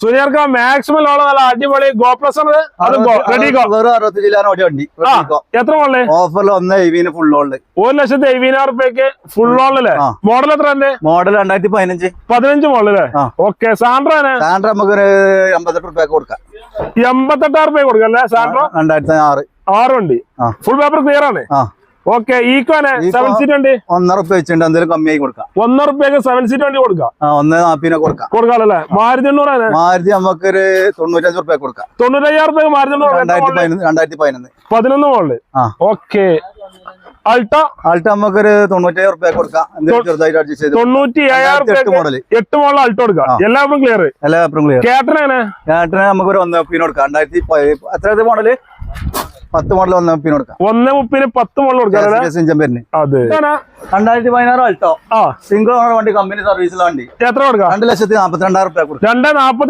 സുനിയർക്ക് maximum loan നല്ല അടിപൊളി go plus ആണ്. അത് റെഡി ഗോ വണ്ടി എത്ര മോളില് ഓഫറിൽ 1,70,000 ഫുൾ ലോണില് 1,70,000 ഫുൾ ലോണില്ലേ? മോഡൽ എത്ര ഉണ്ട്? മോഡൽ 2015 15 മോഡലല്ലേ? ഓക്കെ. സാൻഡ്രാണ്? സാൻഡ്ര നമുക്കൊരു 88 റുപ്യ കൊടുക്കാം. 88,000 കൊടുക്കാം അല്ലേ? സാൻഡ്രോ 2006 6 വണ്ടി ഫുൾ പേപ്പർ ക്ലിയർ ആണ്. ഓക്കെ. ഈക്കോനെ 7 സീറ്റ് വണ്ടി 1.5 റുപ്യ വെച്ചിട്ടുണ്ട്, എന്തെങ്കിലും കമ്മിയായി കൊടുക്കാം. 1 റുപ്യക്ക് 7 സീറ്റ് വണ്ടി കൊടുക്കാം. 1,40,000 കൊടുക്കാമല്ലേ? മാരുതി 800 മാരുതി നമുക്കൊരു 95 റുപ്യ കൊടുക്കാം. 95,000 മാരുതി 2011 11 മോഡല്. ഓക്കെ. അൾട്ടോ നമുക്കൊരു 97 റുപ്യ കൊടുക്കാം. 97,000 മോഡല് 8 മോഡൽ അൾട്ടോ കൊടുക്കാം. എല്ലാവരും ക്ലിയർ. കേട്ടനെ നമുക്കൊരു 1,30,000 കൊടുക്കാം. 2010 എത്ര മോഡല്? 10 മോഡൽ 1,30,000 കൊടുക്കാം. 1,30,000 10 മോഡൽ കൊടുക്കാം. അതെ. 2016 അൾട്ടോ സിംഗിൾ ഓണർ വണ്ടി, കമ്പനി സർവീസിലെ വണ്ടി. എത്ര കൊടുക്കാം? 2,42,000 റുപ്യ കൊടുക്കാം. 2,42,000